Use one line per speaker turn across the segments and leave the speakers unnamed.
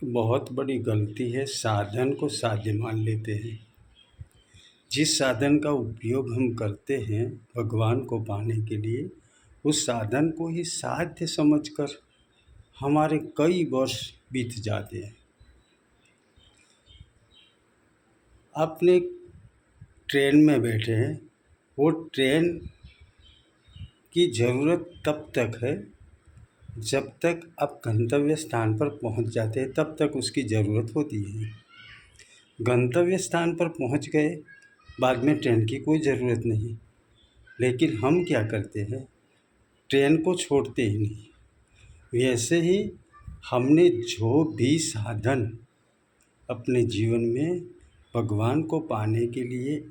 बहुत बड़ी गलती है, साधन को साध्य मान लेते हैं। जिस साधन का उपयोग हम करते हैं भगवान को पाने के लिए, उस साधन को ही साध्य समझकर हमारे कई वर्ष बीत जाते हैं। अपने ट्रेन में बैठे हैं, वो ट्रेन की ज़रूरत तब तक है जब तक आप गंतव्य स्थान पर पहुंच जाते हैं, तब तक उसकी ज़रूरत होती है। गंतव्य स्थान पर पहुंच गए, बाद में ट्रेन की कोई ज़रूरत नहीं। लेकिन हम क्या करते हैं, ट्रेन को छोड़ते ही नहीं। वैसे ही हमने जो भी साधन अपने जीवन में भगवान को पाने के लिए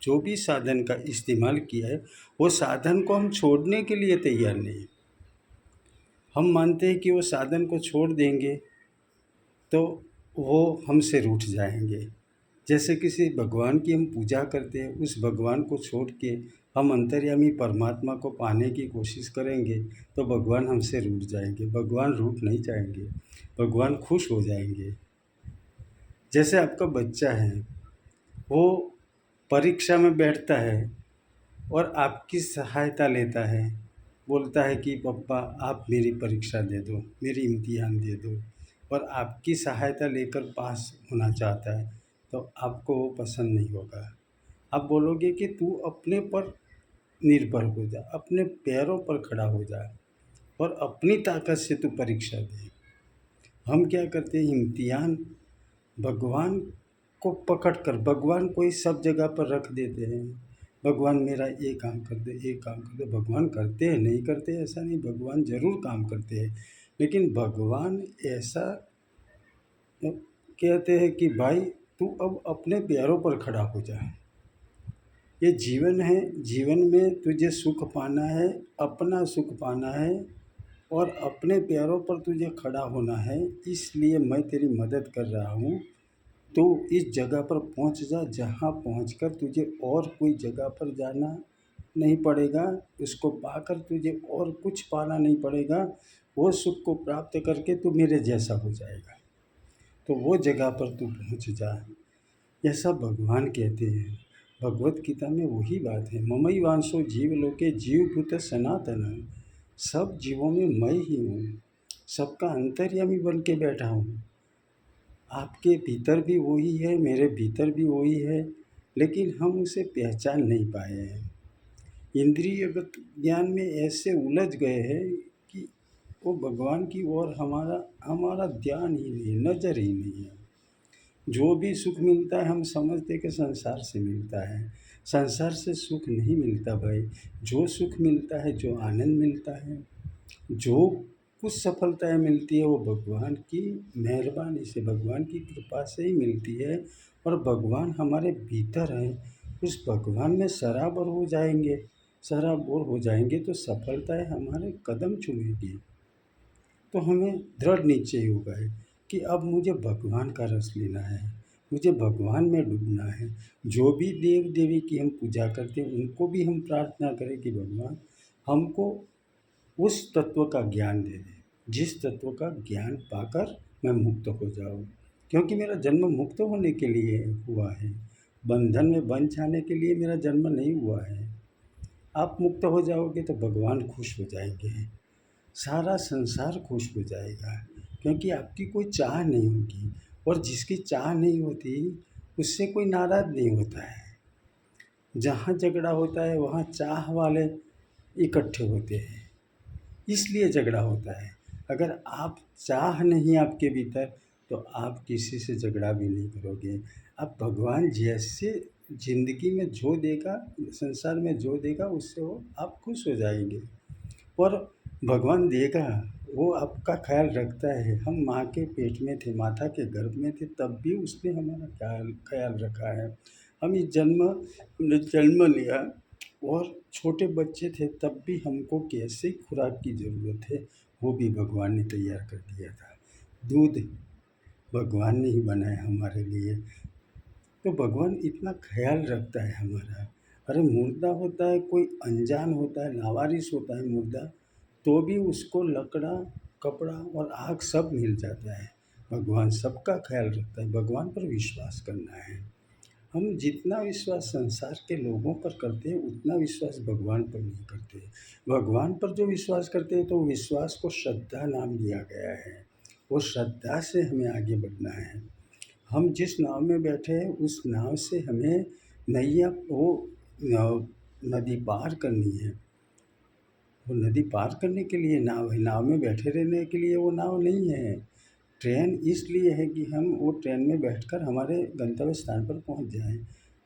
जो भी साधन का इस्तेमाल किया है, वो साधन को हम छोड़ने के लिए तैयार नहीं। हम मानते हैं कि वो साधन को छोड़ देंगे तो वो हमसे रूठ जाएंगे। जैसे किसी भगवान की हम पूजा करते हैं, उस भगवान को छोड़ के हम अंतर्यामी परमात्मा को पाने की कोशिश करेंगे तो भगवान हमसे रूठ जाएंगे। भगवान रूठ नहीं जाएंगे, भगवान खुश हो जाएंगे। जैसे आपका बच्चा है, वो परीक्षा में बैठता है और आपकी सहायता लेता है, बोलता है कि पप्पा आप मेरी परीक्षा दे दो, मेरी इम्तिहान दे दो, और आपकी सहायता लेकर पास होना चाहता है, तो आपको वो पसंद नहीं होगा। आप बोलोगे कि तू अपने पर निर्भर हो जा, अपने पैरों पर खड़ा हो जा और अपनी ताकत से तू परीक्षा दे। हम क्या करते हैं, इम्तिहान भगवान को पकड़ कर भगवान को ही सब जगह पर रख देते हैं। भगवान मेरा ये काम कर दे, ये काम कर दे। भगवान करते हैं, नहीं करते ऐसा नहीं, भगवान ज़रूर काम करते हैं। लेकिन भगवान ऐसा कहते हैं कि भाई तू अब अपने पैरों पर खड़ा हो जा। ये जीवन है, जीवन में तुझे सुख पाना है, अपना सुख पाना है और अपने पैरों पर तुझे खड़ा होना है। इसलिए मैं तेरी मदद कर रहा हूँ। तो इस जगह पर पहुँच जा जहाँ पहुँचकर तुझे और कोई जगह पर जाना नहीं पड़ेगा, उसको पाकर तुझे और कुछ पाना नहीं पड़ेगा। वो सुख को प्राप्त करके तू मेरे जैसा हो जाएगा, तो वो जगह पर तू पहुँच जा। ऐसा भगवान कहते हैं। भगवत गीता में वही बात है, ममैवांशो जीवलोके जीवभूत सनातन। सब जीवों में मैं ही हूँ, सबका अंतर्यामी बन के बैठा हूँ। आपके भीतर भी वही है, मेरे भीतर भी वही है, लेकिन हम उसे पहचान नहीं पाए हैं। इंद्रियगत ज्ञान में ऐसे उलझ गए हैं कि वो भगवान की ओर हमारा हमारा ध्यान ही नहीं, नज़र ही नहीं है। जो भी सुख मिलता है हम समझते हैं कि संसार से मिलता है। संसार से सुख नहीं मिलता भाई। जो सुख मिलता है, जो आनंद मिलता है, जो कुछ सफलताएँ मिलती है, वो भगवान की मेहरबानी से, भगवान की कृपा से ही मिलती है। और भगवान हमारे भीतर हैं। उस भगवान में सराबर हो जाएंगे, सराबोर हो जाएंगे तो सफलताएँ हमारे कदम चूमेंगी। तो हमें दृढ़ निश्चय होगा है कि अब मुझे भगवान का रस लेना है, मुझे भगवान में डूबना है। जो भी देव देवी की हम पूजा करते हैं, उनको भी हम प्रार्थना करें कि भगवान हमको उस तत्व का ज्ञान दे दें, जिस तत्व का ज्ञान पाकर मैं मुक्त हो जाऊँ। क्योंकि मेरा जन्म मुक्त होने के लिए हुआ है, बंधन में बंध जाने के लिए मेरा जन्म नहीं हुआ है। आप मुक्त हो जाओगे तो भगवान खुश हो जाएंगे, सारा संसार खुश हो जाएगा, क्योंकि आपकी कोई चाह नहीं होगी। और जिसकी चाह नहीं होती उससे कोई नाराज़ नहीं होता है। जहाँ झगड़ा होता है वहाँ चाह वाले इकट्ठे होते हैं, इसलिए झगड़ा होता है। अगर आप चाह नहीं आपके भीतर तो आप किसी से झगड़ा भी नहीं करोगे। आप भगवान जैसे ज़िंदगी में जो देगा, संसार में जो देगा उससे वो आप खुश हो जाएंगे। और भगवान देगा, वो आपका ख्याल रखता है। हम माँ के पेट में थे, माता के गर्भ में थे, तब भी उसने हमारा ख्याल ख्याल रखा है। हम इस हमने जन्म लिया और छोटे बच्चे थे, तब भी हमको कैसे खुराक की ज़रूरत है वो भी भगवान ने तैयार कर दिया था। दूध भगवान ने ही बनाया हमारे लिए। तो भगवान इतना ख्याल रखता है हमारा। अरे मुर्दा होता है, कोई अनजान होता है, लावारिस होता है मुर्दा, तो भी उसको लकड़ा, कपड़ा और आग सब मिल जाता है। भगवान सबका ख्याल रखता है, भगवान पर विश्वास करना है। हम जितना विश्वास संसार के लोगों पर करते हैं उतना विश्वास भगवान पर नहीं करते। भगवान पर जो विश्वास करते हैं तो विश्वास को श्रद्धा नाम दिया गया है। वो श्रद्धा से हमें आगे बढ़ना है। हम जिस नाव में बैठे हैं उस नाव से हमें नैया वो नदी पार करनी है। वो नदी पार करने के लिए नाव है, नाव में बैठे रहने के लिए वो नाव नहीं है। ट्रेन इसलिए है कि हम वो ट्रेन में बैठकर हमारे गंतव्य स्थान पर पहुंच जाएं।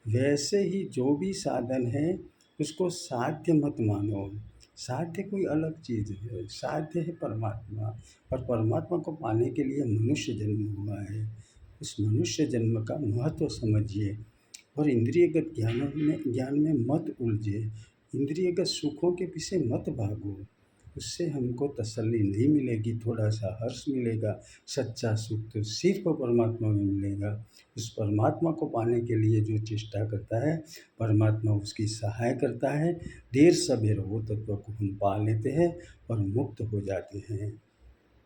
वैसे ही जो भी साधन है उसको साध्य मत मानो। साध्य कोई अलग चीज़ है, साध्य है परमात्मा, और परमात्मा को पाने के लिए मनुष्य जन्म हुआ है। उस मनुष्य जन्म का महत्व समझिए और इंद्रियगत ज्ञान में मत उलझे। इंद्रियगत सुखों के पीछे मत भागो, उससे हमको तसल्ली नहीं मिलेगी, थोड़ा सा हर्ष मिलेगा। सच्चा सुख तो सिर्फ परमात्मा में मिलेगा। उस परमात्मा को पाने के लिए जो चेष्टा करता है परमात्मा उसकी सहाय करता है। देर सबेर वो तत्व को हम पा लेते हैं और मुक्त हो जाते हैं।